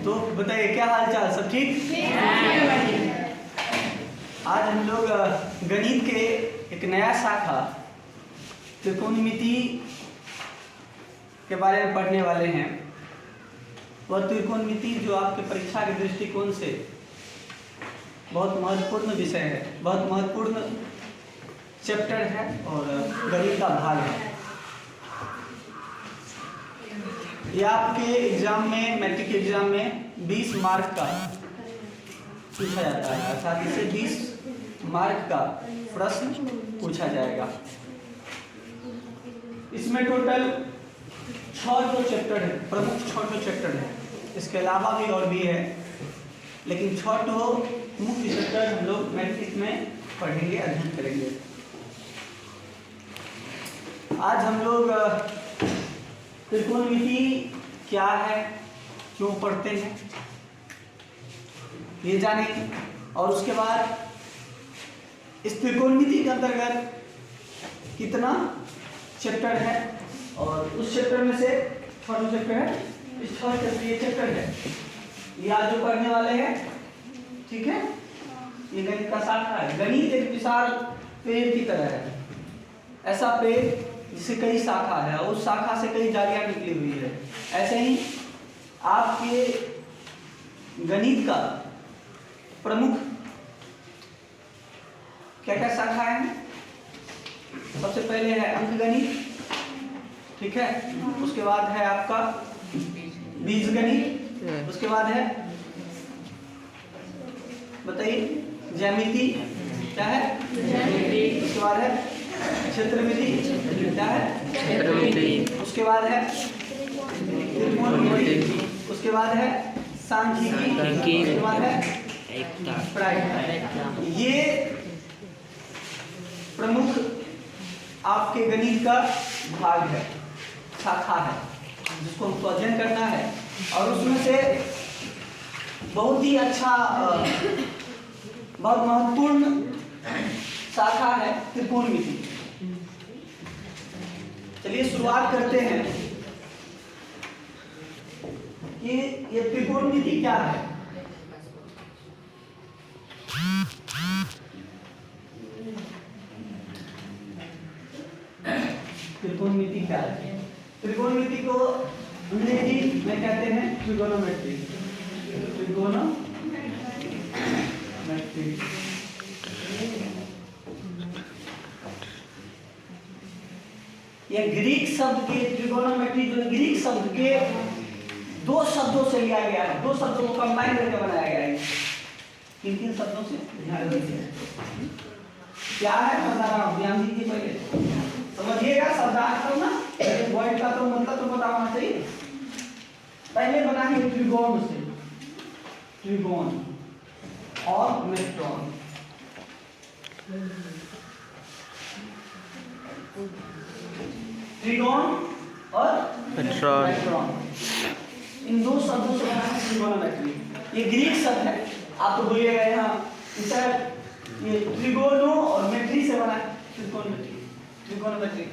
तो बताइए क्या हाल चाल, सब ठीक? आज हम लोग गणित के एक नया शाखा त्रिकोणमिति के बारे में पढ़ने वाले हैं। वह त्रिकोणमिति जो आपके परीक्षा के दृष्टिकोण से बहुत महत्वपूर्ण विषय है, बहुत महत्वपूर्ण चैप्टर है और गणित का भाग है। ये आपके एग्जाम में, मैट्रिक एग्जाम में 20 मार्क का पूछा जाता है, अर्थात इससे 20 मार्क का प्रश्न पूछा जाएगा। इसमें टोटल 6 जो चैप्टर है, प्रमुख 6 जो चैप्टर है, इसके अलावा भी और भी है, लेकिन 6 मुख्य चैप्टर हम लोग मैट्रिक में पढ़ेंगे, अध्ययन करेंगे। आज हम लोग त्रिकोणमिति क्या है, क्यों पढ़ते हैं, ये जानेंगे। और उसके बाद इस त्रिकोणमिति के अंतर्गत कितना चैप्टर है और उस चैप्टर में से 6 चैप्टर है, इस 6 चैप्टर ये चैप्टर है, ये आज जो पढ़ने वाले हैं, ठीक है। ये गणित का शाखा है। गणित एक विशाल पेड़ की तरह है, ऐसा पेड़ जिसे कई शाखा है, उस शाखा से कई जालियां निकली हुई है। ऐसे ही आपके गणित का प्रमुख क्या क्या शाखा है? सबसे पहले है अंकगणित, ठीक है। उसके बाद है आपका बीजगणित, उसके बाद है बताइए ज्यामिति, क्या है ज्यामिति, उसके बाद है क्षेत्रमिति, क्या है क्षेत्रमिति, उसके बाद है त्रिकोणमिति, उसके बाद है सांख्यिकी, उसके बाद है प्रायिकता। ये प्रमुख आपके गणित का भाग है, शाखा है, जिसको हमको अध्ययन करना है। और उसमें से बहुत ही अच्छा, बहुत महत्वपूर्ण शाखा है त्रिकोणमिति। चलिए शुरुआत करते हैं कि ये त्रिकोणमिति क्या है। त्रिकोणमिति क्या है? त्रिकोणमिति को अंग्रेजी में कहते हैं ट्रिगोनोमेट्री, ट्रिगोनोमेट्री। यह ग्रीक शब्द के ट्रिगोनोमेट्री, जो ग्रीक शब्द के 2 शब्दों से लिया गया है, 2 शब्दों को कंबाइन करके बनाया गया है। किन शब्दों से ध्यान दीजिए, क्या है बता रहा हूँ, ध्यान दीजिए, पहले समझिएगा शब्दार्थ ना, वर्ड का तो मतलब तो पता होना चाहिए। पहले बना है त्रिकोण से, त्रिकोण और मेट्रॉन। त्रिकोण और मेट्रॉन, इन 2 शब्दों से बना है त्रिकोणोमेट्री। ये ग्रीक शब्द है, आप तो भूलिएगा यहाँ, ये त्रिकोणों और मेट्री से बना है त्रिकोणमिति, त्रिकोणोमेट्री।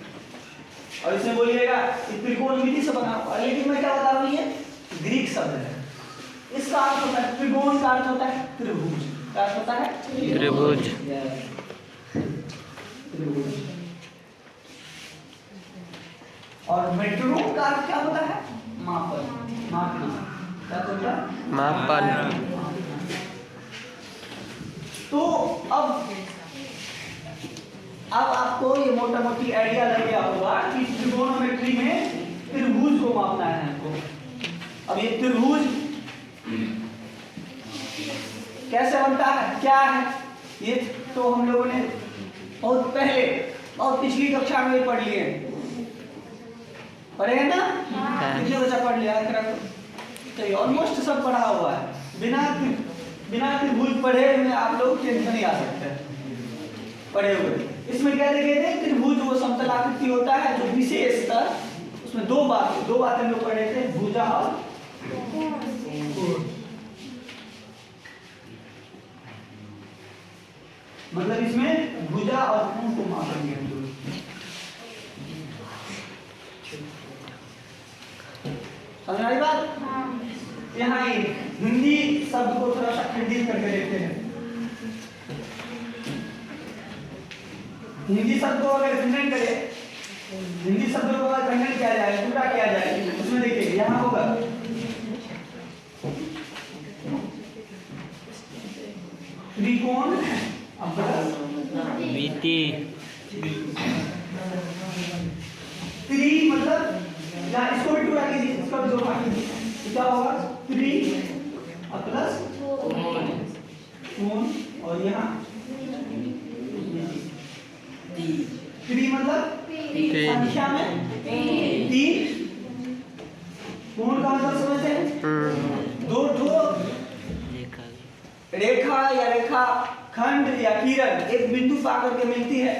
और इसमें बोलिएगा त्रिकोणमिति से बना हुआ, लेकिन मैं क्या बता रहा हूँ, ये ग्रीक शब्द है। इसका अर्थ होता है त्रिकोण, का अर्थ होता है त्रिभुज, का अर्थ होता है त्रिभुज, त्रिभुज। और मेट्रो का अर्थ क्या होता है? मापन, मापना, क्या होता है? मापन। तो अब आपको ये मोटा मोटी आइडिया लग गया होगा कि त्रिकोणोमेट्री में त्रिभुज को मापना है हमको। अब ये त्रिभुज कैसे बनता है, क्या है, ये तो हम लोगों ने बहुत पहले, बहुत पिछली कक्षा में पढ़ लिए, पढ़े हैं ना? कितने बच्चा पढ़ लिया है? तो ऑलमोस्ट सब पढ़ा हुआ है। बिना त्रिभुज पढ़े में आप लोग टेंशन नहीं आ सकते, पढ़े हुए। इसमें क्या देखे थे? त्रिभुज वो समतल आकृति होता है जो विशेषतः, उसमें 2 बातें हम लोग पढ़े थे, भुजा और कोण। मतलब इसमें भुजा और कोण को मापेंगे हम लोग। समझ आई बात? यहाँ हिंदी शब्द को थोड़ा सा खंडित करके देखते हैं। हिंदी शब्द को अगर खंडन करें, हिंदी शब्द को अगर खंडन किया जाए, पूरा किया जाए, उसमें देखिए यहाँ होगा त्रिकोण मिति। त्रि मतलब या इसको भी टूटा कीजिए, इसका भी जोड़ कीजिए, तो क्या होगा त्रि प्लस कोण और यहाँ त्रि मतलब संख्या में 3, कोण का मतलब समझते हैं दो रेखा या रेखा खंड या किरण एक बिंदु पाकर के मिलती है,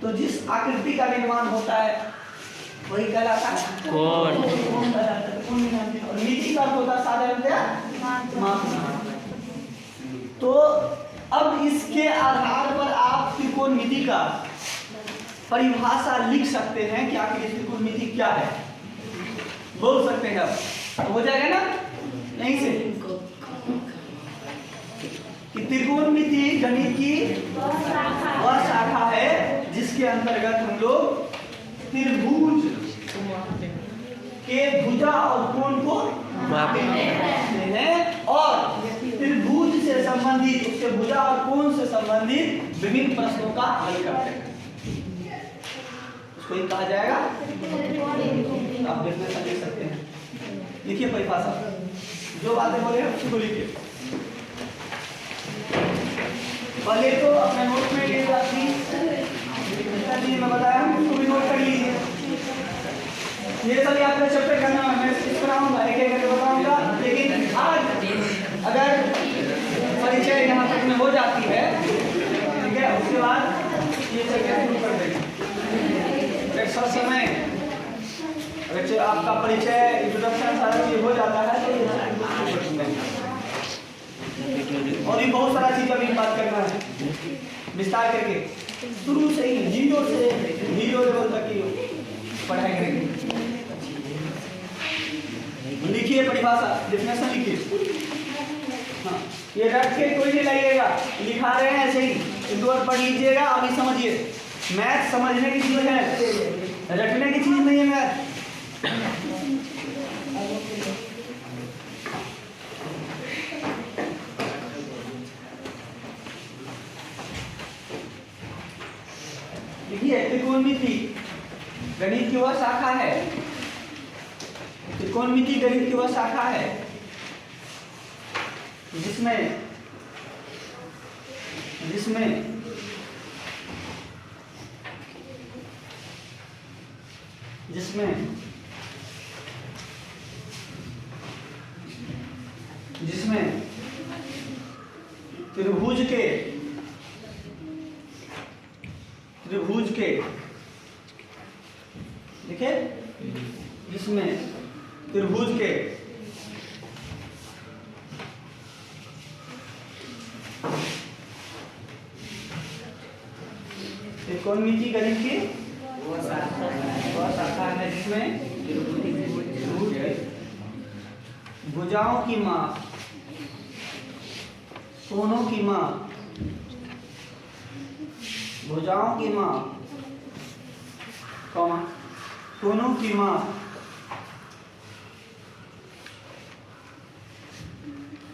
तो जिस आकृति का निर्माण होता है वही कहलाता है कोण। कोण कहलाता है। और मिति का होता है साधारणतया माप। तो अब इसके आधार पर आप त्रिकोणमिति का परिभाषा लिख सकते हैं कि आखिर त्रिकोणमिति क्या है, बोल सकते हैं। अब हो जाएगा ना यहीं से कि त्रिकोणमिति गणित की वह शाखा है जिसके अंतर्गत हम लोग त्रिभुज के भुजा और कोण को मापते हैं और त्रिभुज से संबंधित, उसके भुजा और कोण से संबंधित विभिन्न प्रश्नों का हल करते हैं। उसको ही कहा जाएगा, आप देखने से देख सकते हैं। लिखिए परिभाषा, जो बातें बोले हैं उसको लिखिए। पहले तो अपने नोट में ये राशि मैं बताया उसको भी नोट कर लीजिए। ये सभी आपने चैप्टर करना है, मैं इस कराऊंगा, एक एक करके बताऊंगा। लेकिन आज अगर परिचय यहाँ तक में हो जाती है, ठीक है, उसके बाद ये चैप्टर शुरू कर देंगे। सब समय अगर आपका परिचय इंट्रोडक्शन सारा चीज हो जाता है तो और भी बहुत सारा चीज अभी बात करना है विस्तार करके, शुरू से ही जीरो से हीरो लेवल तक की पढ़ाई करेंगे। लिखिए परिभाषा, डेफिनेशन लिखिए। हाँ, ये रट के कोई नहीं लगेगा, लिखा रहे हैं ऐसे ही, एक दो बार पढ़ लीजिएगा। अभी समझिए, मैथ समझने की चीज है, रटने की चीज नहीं है मैथ। देखिए त्रिकोणमिति गणित की वह शाखा है, त्रिकोणमिति गणित की वह शाखा है जिसमें त्रिभुज के देखिए, जिसमें त्रिभुज के त्रिकोणमिति गणित की वह शाखा है जिसमें भुजाओं की माप, कोणों की माप, भुजाओं की माप, कोणों की माप,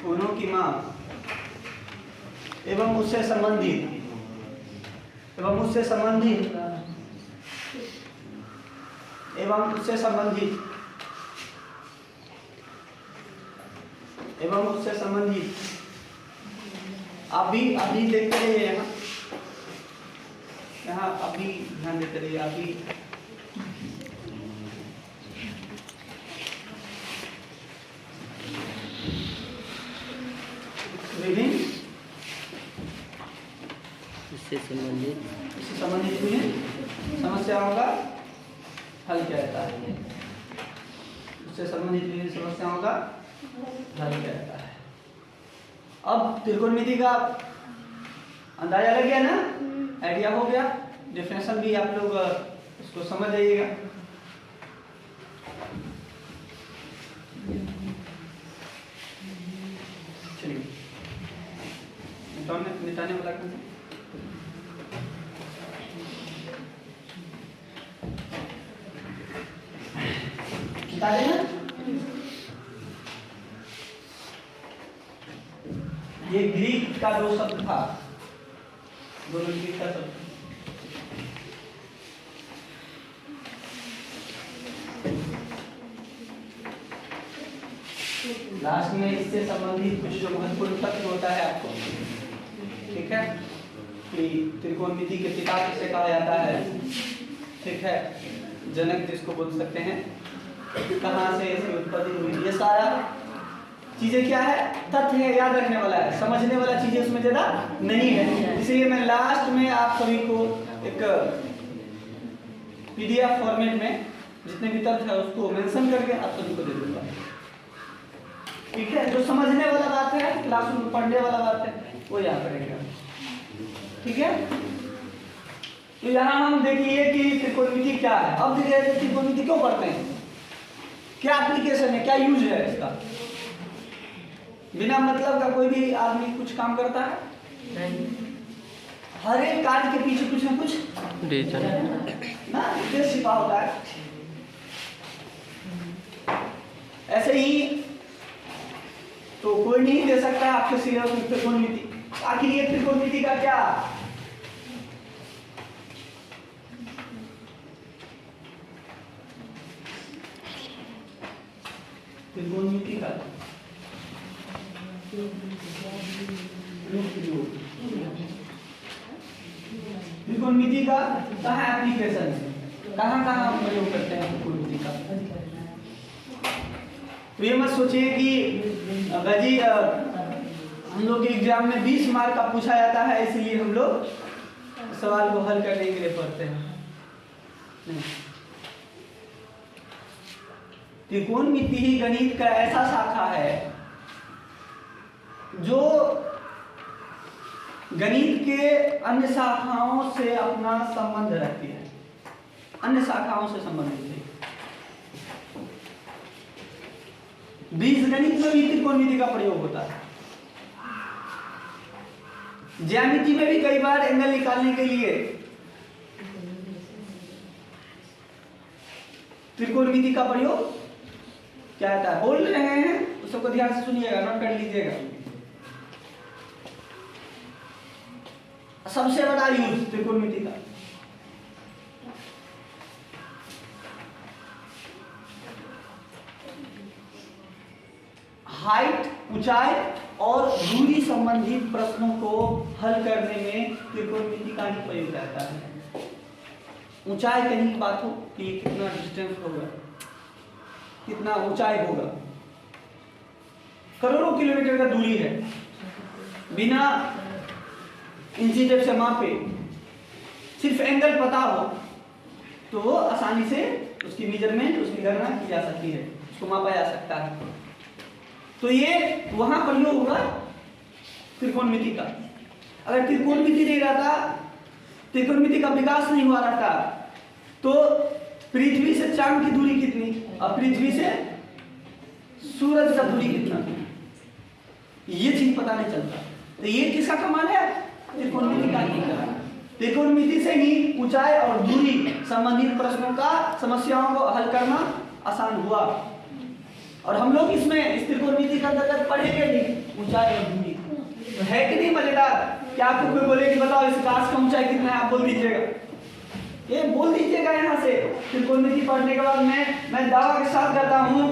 कोणों की माप एवं उससे संबंधित अभी देखते रहिए यहाँ अभी ध्यान देते रहिए। अभी विभिन्न इससे संबंधित समस्याओं का हल किया जाता है। उससे संबंधित विभिन्न समस्याओं का हल किया जाता है। अब त्रिकोणमिति का अंदाजा लग गया ना, आइडिया हो गया। डेफिनेशन भी आप लोग उसको समझ जाइएगा। मिटाने वाला कौन सा? मिटा देना। ये ग्रीक का जो शब्द था, दोनों ग्रीक का शब्द। लास्ट में इससे संबंधित कुछ जो महत्वपूर्ण तथ्य होता है आपको, ठीक है, कि त्रिकोणमिति के पिता किसे कहा जाता है, ठीक है, जनक जिसको बोल सकते हैं, कहाँ से इसकी उत्पत्ति हुई, ये सारा चीजें क्या है, तथ्य है, याद रखने वाला है, समझने वाला चीजें उसमें ज्यादा नहीं है। इसलिए मैं लास्ट में आप सभी को एक PDF फॉर्मेट में जितने भी तथ्य है उसको मेंशन करके आप सभी को दे दूंगा, ठीक है। जो समझने वाला बात है, क्लासरूम में पढ़ने वाला बात है, वो याद रहेगा, ठीक है। तो यहाँ हम देखिए कि त्रिकोणमिति क्या है। अब देखिए त्रिकोणमिति क्यों पढ़ते हैं, क्या एप्लीकेशन है, क्या यूज है इसका। बिना मतलब का कोई भी आदमी कुछ काम करता है नहीं। हर एक कार्य के पीछे कुछ ना कुछ रीजन ना उद्देश्य छिपा होता है। ऐसे ही तो कोई नहीं दे सकता है आपके सिलेबस में त्रिकोणमिति। आखिर ये त्रिकोणमिति का क्या, त्रिकोणमिति का त्रिकोणमिति का कहाँ एप्लीकेशन है, कहाँ कहाँ हम प्रयोग करते हैं त्रिकोणमिति का। तो ये मत सोचिए कि जी हम लोग के एग्जाम में 20 मार्क का पूछा जाता है इसलिए हम लोग सवाल को हल करने के लिए पढ़ते हैं। त्रिकोणमिति ही गणित का ऐसा शाखा है जो गणित के अन्य शाखाओं से अपना संबंध रखती है, अन्य शाखाओं से संबंधित है। बीजगणित में भी त्रिकोणमिति का प्रयोग होता है। ज्यामिति में भी कई बार एंगल निकालने के लिए त्रिकोणमिति का प्रयोग क्या होता है, बोल रहे हैं, उसको ध्यान से सुनिएगा, नोट कर लीजिएगा। सबसे बड़ा यूज त्रिकोणमिति का हाइट, ऊंचाई और दूरी संबंधित प्रश्नों को हल करने में त्रिकोणमिति का ही प्रयोग रहता है। ऊंचाई कहीं बात हो कि कितना डिस्टेंस होगा, कितना ऊंचाई होगा, करोड़ों किलोमीटर का दूरी है, बिना इंची टेप से मापे सिर्फ एंगल पता हो तो वो आसानी से उसकी मेजरमेंट, उसकी गणना की जा सकती है, उसको मापा जा सकता है। तो ये वहां प्रयोग होगा त्रिकोणमिति का। अगर त्रिकोणमिति नहीं रहता, त्रिकोणमिति का विकास नहीं हुआ रहता, तो पृथ्वी से चांद की दूरी कितनी और पृथ्वी से सूरज का दूरी कितना, ये चीज पता नहीं चलता। तो ये किसका कमाल है, त्रिकोणमिति का ही कमाल। त्रिकोणमिति से ही ऊंचाई और दूरी संबंधित प्रश्नों का, समस्याओं को हल करना आसान हुआ। और हम लोग इसमें इस त्रिकोणमिति के अंतर्गत पढ़ेंगे नहीं ऊंचाई और दूरी। तो है कि नहीं मजेदार। क्या आपको कोई बोले कि बताओ इस घास का ऊंचाई कितना है, आप बोल दीजिएगा, ये बोल दीजिएगा यहाँ से। त्रिकोणमिति पढ़ने के बाद मैं दावा के साथ कहता हूँ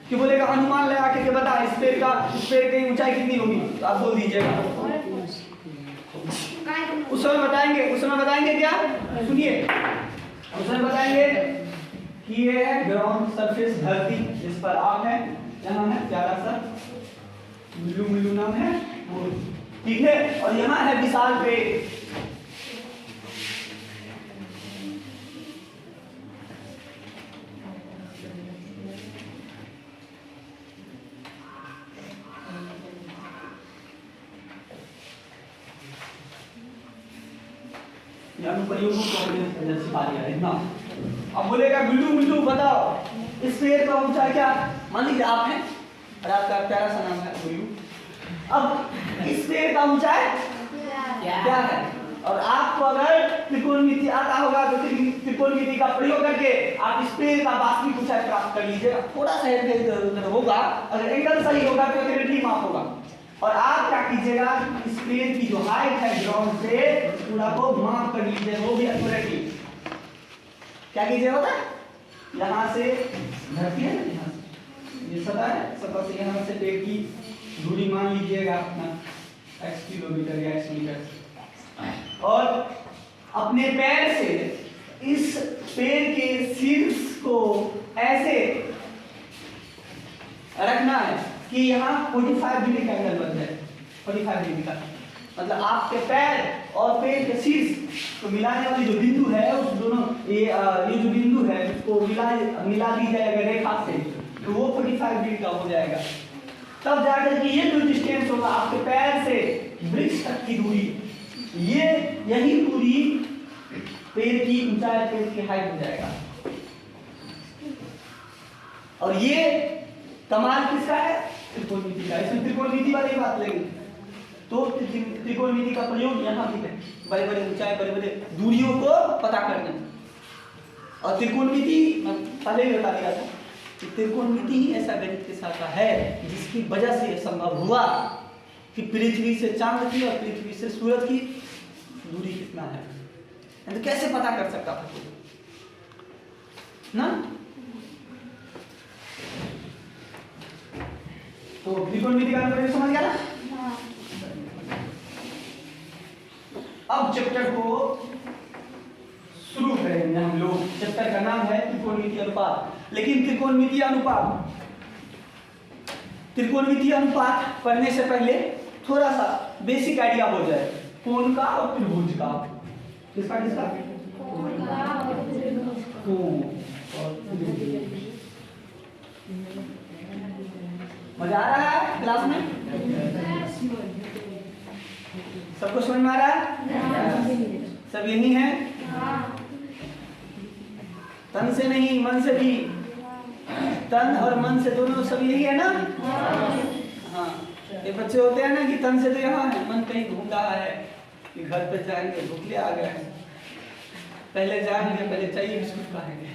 कि बोलेगा अनुमान लगा के बता इस पेड़ की ऊंचाई कितनी होगी, तो आप बोल दीजिएगा। उस समय बताएंगे क्या, सुनिए, उस समय बताएंगे कि ये है ग्राउंड सरफेस, धरती जिस पर आप हैं, यहाँ है प्यारा सा मिल्लू नाम है, ठीक है, और यहाँ है विशाल पेड़। अनुप्रयोगों को हमने सिखा दिया है ना। अब बोलेगा गुल्लू बताओ इस पेड़ का ऊंचाई क्या, मान लीजिए आप हैं और आपका प्यारा सा नाम है गुल्लू। अब इस पेड़ का ऊंचाई क्या है। और आपको अगर त्रिकोणमिति आता होगा तो त्रिकोणमिति का प्रयोग करके आप स्पेयर का वास्तविक ऊंचाई प्राप्त कर लीजिएगा। थोड़ा सा हेरफेर होगा, अगर एंगल सही होगा तो एक्यूरेटली माप होगा। और आप क्या कीजिएगा, स्पेयर की जो हाइट है ग्राउंड से पूरा को माप कर लीजिए, वो भी एक्यूरेटली। क्या कीजिएगा पता है, यहाँ से धरती है, यहाँ से ये सतह है, सतह से यहाँ से पेड़ की दूरी मान लीजिएगा अपना x किलोमीटर या x मीटर, और अपने पैर से इस पेड़ के शीर्ष को ऐसे रखना है कि यहाँ 45 डिग्री का एंगल बन जाए। 45 डिग्री का मतलब आपके पैर और पेड़ के शीर्ष को मिलाने वाली जो बिंदु है, उस दोनों ये जो बिंदु है उसको मिला दी जाएगा रेखा से, तो वो 45 डिग्री का हो जाएगा। तब जाकर के ये जो डिस्टेंस होगा आपके पैर से वृक्ष तक की दूरी, ये यही दूरी पेड़ की ऊंचाई, पेड़ की हाइट हो जाएगा। और ये कमाल किसका है, त्रिकोणमिति का। इसमें त्रिकोणमिति वाली बात लगेगी, तो त्रिकोणमिति का प्रयोग यहाँ भी है, बड़े बड़े ऊंचाई, बड़े बड़े दूरियों को पता करने। और त्रिकोणमिति पहले ही बता दिया था कि त्रिकोणमिति ही ऐसा गणित के शाखा है जिसकी वजह से यह संभव हुआ कि पृथ्वी से चांद की और पृथ्वी से सूरज की दूरी कितना है, तो कैसे पता कर सकता था ना। तो त्रिकोणमिति का प्रयोग समझ गया ना। अब चैप्टर को शुरू करेंगे हम लोग। चैप्टर का नाम है त्रिकोणमिति अनुपात। लेकिन त्रिकोणमिति अनुपात पढ़ने से पहले थोड़ा सा बेसिक आइडिया हो जाए कोण का और त्रिभुज का। किसका किसका? कोण और त्रिभुज। मजा आ रहा है क्लास में? सबको समझ में आ रहा है? सब यही है? तन से नहीं मन से भी, तन और मन से दोनों सब यही है ना। हाँ, ये बच्चे होते हैं ना कि तन से तो यहाँ है, मन कहीं घूम रहा है कि घर पे जाएंगे, भूखे आ गए, पहले जाएंगे, पहले चाहिए बिस्कुट खाएंगे।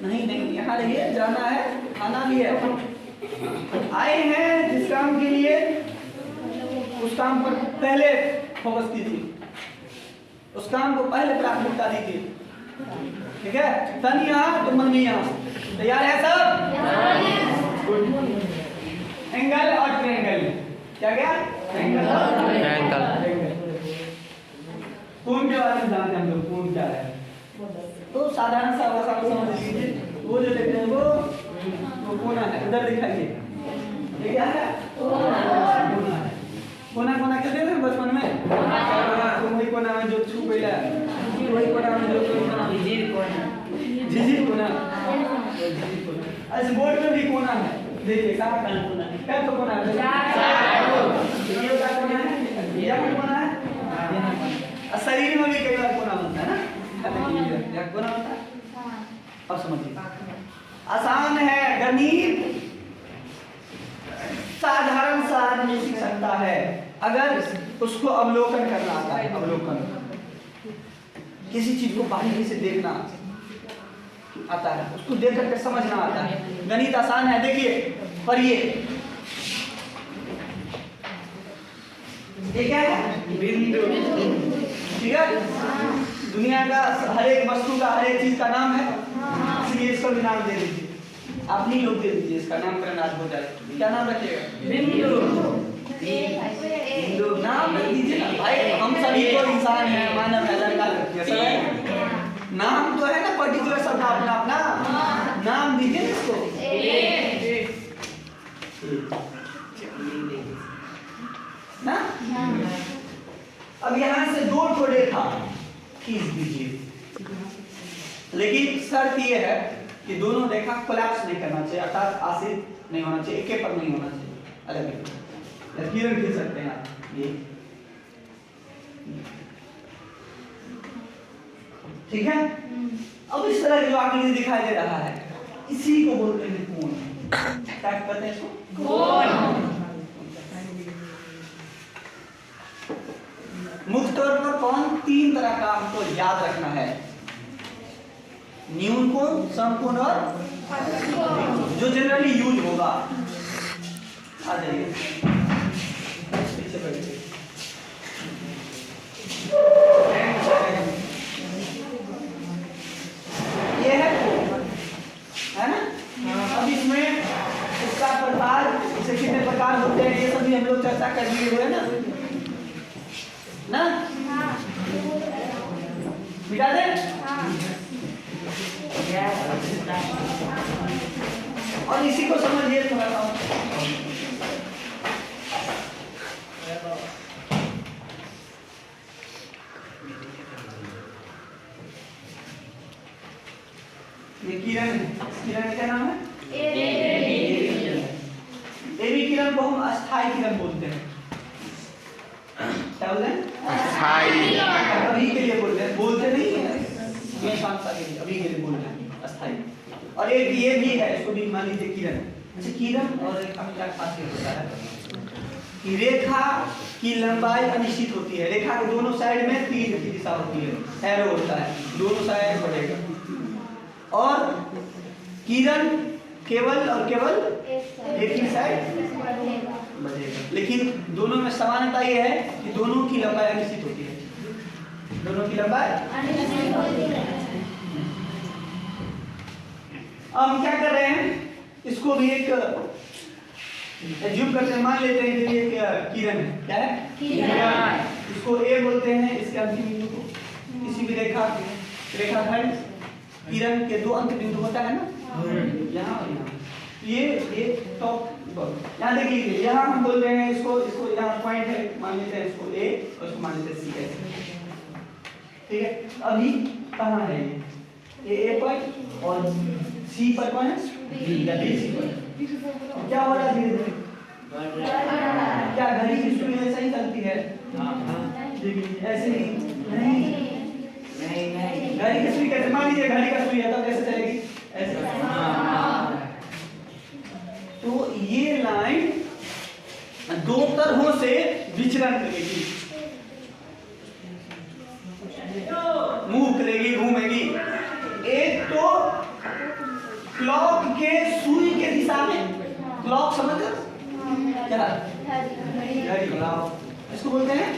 नहीं, यहाँ रहिए, जाना है, खाना भी है। आए हैं जिस काम के लिए, उस काम पर पहले फोकस कीजिए, उस काम को पहले प्राथमिकता दीजिए। ठीक है, तन यहाँ तो मन यहाँ। तैयार है सब? एंगल और ट्रायंगल। क्या? एंगल और ट्रायंगल। कोण के बारे में जानते हैं हम लोग, कोण क्या है? तो साधारण सा भाषा में समझ लीजिए, वो जो लिख रहे हैं वो कोना है। उधर दिखाइए, ये क्या है? कोना कहते थे बचपन में, वही कोना में जो छू गया, वही कोना में जो झिझिर कोना। ऐसे बोर्ड में भी कोना है, देखिए कहाँ कहाँ कोना है, क्या तो कोना है, ये का कोना है, यहाँ कोना है, शरीर में भी कई बार कोना बनता है ना, यहाँ कोना बनता है। अब समझिए, आसान है गणित, साधारण सा आदमी सीख सकता है अगर उसको अवलोकन करना आता है। अवलोकन, किसी चीज को बारीकी से देखना आता है, उसको देख करके समझना आता है। गणित आसान है, देखिए पढ़िए। ये क्या है? बिंदु। ठीक है, दुनिया का हर एक वस्तु का, हर एक चीज का नाम है, इसलिए इसको भी नाम दे दीजिए। आप नहीं लोग दे दीजिए, इसका नामकरण आज हो जाए। क्या नाम रखिएगा? बिंदु। बिंदु नाम रख दीजिए ना भाई, हम सभी को इंसान है, मानव है, लड़का लड़की सब नाम तो है ना, पर्टिकुलर शब्द अपना अपना नाम दीजिए इसको ना। अब यहाँ से दो ठो रेखा खींच दीजिए, लेकिन शर्त यह है कि दोनों रेखा कोलैप्स नहीं करना चाहिए, अर्थात आश्रित नहीं होना चाहिए, एके पर नहीं होना चाहिए, अलग लकीर खींच सकते हैं आप। ये ठीक है। अब इस तरह जो आकृति दिखाई दे रहा है, इसी को बोलते हैं कोण। क्या कहते हैं इसको? कोण। का हमको याद रखना है, न्यून कोण, समकोण और जो जनरली यूज होगा। आ जाइए पीछे बैठिए। ये है ना? अब इसमें इसका प्रकार, इसे कितने प्रकार होते हैं ये सभी हम लोग चर्चा कर लिए हुए ना मिटा दे। और इसी को समझिए थोड़ा सा। ये किरण, किरण का नाम है एबी किरण को हम अस्थाई किरण बोलते हैं। क्या बोलते हैं? अस्थाई। अभी के लिए बोलते हैं, बोलते नहीं है ये शांता के लिए, अभी के लिए बोलते हैं अस्थाई। और एक ये भी है, इसको भी मान लीजिए किरण। अच्छा किरण और रेखा में क्या खासियत होता है कि रेखा की लंबाई अनिश्चित होती है। रेखा के दोनों साइड में तीर की दिशा होती है, एरो होता है, दोनों साइड बढ़ेगा। और किरण केवल और केवल एक ही साइड बढ़ेगा। लेकिन दोनों में समानता यह है कि दोनों की लंबाई अनिश्चित होती है, दोनों की लंबाई अनिश्चित होती है। अब हम क्या कर रहे हैं, इसको भी एक एज्यूम करते हैं, मान लेते हैं कि ये किरण है। क्या है? किरण। इसको ए बोलते हैं, इसके अंतिम बिंदु को। किसी भी रेखाखंड किरण के दो अंत बिंदु होता है ना, यहाँ और यहाँ। ये टॉप, यहाँ देख लीजिए, यहाँ हम बोल रहे हैं इसको यहाँ पॉइंट है, मान लेते हैं इसको ए और इसको मान लेते हैं सी ऐसे। ठीक है, अभी कहाँ है ये ए पॉइंट और सी पर कौन है? बी पर। क्या हो रहा है धीरे धीरे? क्या घड़ी की सुई ऐसा ही चलती है? ऐसे ही नहीं, घड़ी की सुई कैसे? मान लीजिए घड़ी का सुई है तो कैसे चलेगी? ऐसे। तो ये लाइन दो तरहों से विचरण करेगी, मूव करेगी, घूमेगी। एक तो क्लॉक के सुई के दिशा में, क्लॉक समझ क्या? घड़ी, इसको बोलते हैं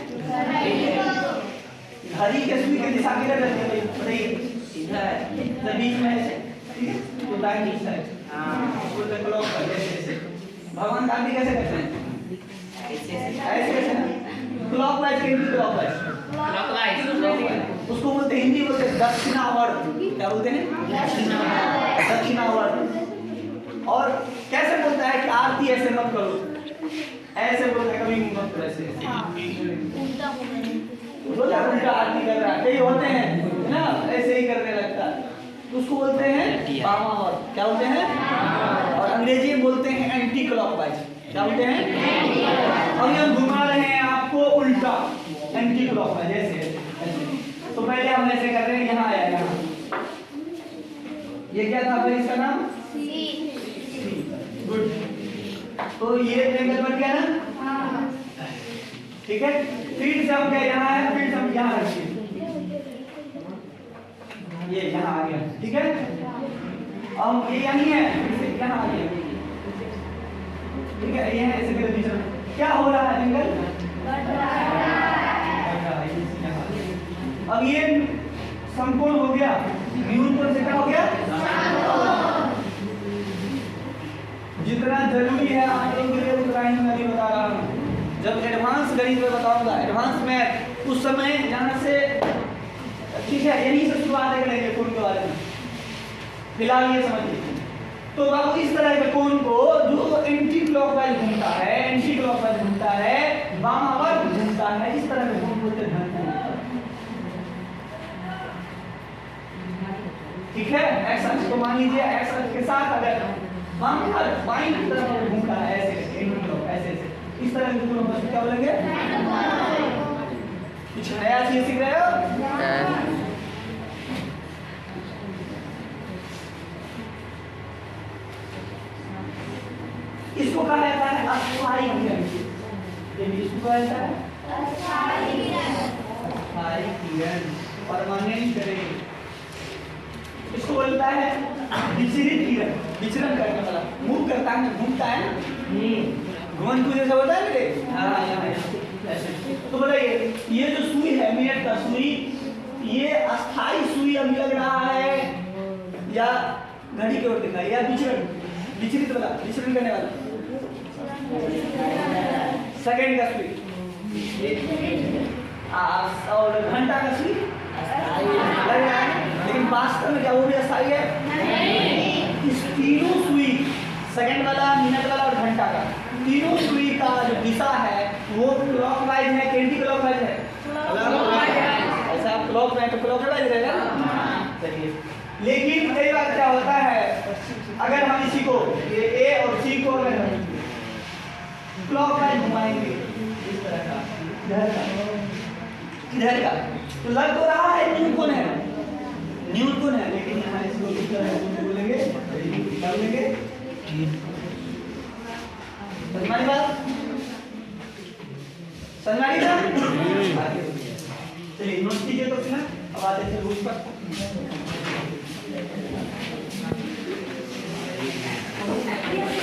घड़ी के सुई के दिशा किधर रहती है? बताइए। इधर बीच में ऐसे, ठीक है, तो लाइन दिशा है। बोलते हैं क्लॉक का, जैसे भगवान गांधी कैसे करते हैं? ऐसे क्लॉकवाइज के एंटी क्लॉकवाइज, उसको बोलते हैं, हिंदी बोलते हैं दक्षिणावर्त। क्या बोलते हैं? दक्षिणावर्त। और कैसे बोलता है कि आरती ऐसे मत करो, ऐसे बोलता है, कभी मत करो ऐसे, उल्टा उल्टा आरती कर रहा है। कई होते हैं ना ऐसे ही करने लगता है, उसको बोलते हैं वामावर्त। क्या बोलते हैं? और अंग्रेजी में बोलते हैं एंटी क्लॉकवाइज। क्या बोलते हैं? अभी हम घुमा रहे हैं आपको उल्टा, एंटी क्लॉकवाइज ऐसे। तो पहले हम ऐसे कर रहे हैं, यहाँ आया, यहाँ ये क्या था भाई, इसका नाम? गुड। तो ये ट्रायंगल बन गया ना? ठीक है, फिर से हम क्या यहाँ है, फिर से हम यहाँ रखिए, ये यहाँ आ गया। ठीक है, अब ये यहाँ है, यहाँ आ गया। ठीक है, ये है ऐसे करके बीच में क्या हो रहा है, एंगल बढ़ रहा है। अब ये समकोण हो गया, न्यून कोण से क्या हो गया? जितना जरूरी है आप लोगों के लिए उतना ही मैं अभी बता रहा हूँ। जब एडवांस गणित में बताऊंगा, एडवांस में उस समय यहाँ से, ठीक है, यहीं से शुरुआत करेंगे कोण के बारे में। फिलहाल ये समझिए, तो अब इस तरह के कोण को जो एंटी क्लॉकवाइज घूमता है, एंटी क्लॉकवाइज घूमता है, वामावर्त घूमता है, इस तरह के कोण बोलते हैं घनकोण। ठीक है, एक्स अक्ष को मान लीजिए, एक्स अक्ष के साथ अगर वामावर्त बाईं की तरफ घूमता है, ऐसे एंटी क्लॉक, ऐसे ऐसे, इस तरह के कोण को क्या बोलेंगे? कुछ नया चीज सीख रहे हो? इसको कहा जाता है अस्थायी किरण। इसको कहा जाता है अस्थायी किरण। परमानेंट रे। इसको बोलता है विचरित किरण, विचरण करने वाला, मूव करता है, घूमता है ना, घुमन को जैसा होता है रे। हाँ, तो बताइए ये जो सुई है, मिनट का सुई, ये अस्थाई सुई अभी लग रहा है या घड़ी की ओर दिखा या विचरण, विचरित वाला, विचरण करने वाला। सेकंड का सुई और घंटा का सुई लग रहा है, लेकिन वास्तव में क्या वो भी अस्थाई है? नहीं। इस तीनों सुई, सेकंड वाला, मिनट वाला और घंटा का, तीनों सुई का जो दिशा है वो क्लॉकवाइज है कि एंटी क्लॉकवाइज है? ऐसा आप क्लॉक में तो क्लॉकवाइज रहेगा ना। चलिए, लेकिन कई बार क्या होता है, अगर हम इसी को ये ए और सी को अगर क्लॉकवाइज घुमाएंगे इस तरह का, इधर का, तो लग तो रहा है न्यूटन है, न्यूटन है, लेकिन यहाँ इसको इस तरह से बोलेंगे, कर लेंगे। समझ बात? समझ चलिए नोट कीजिए तो फिर अब आते थे रूल पर।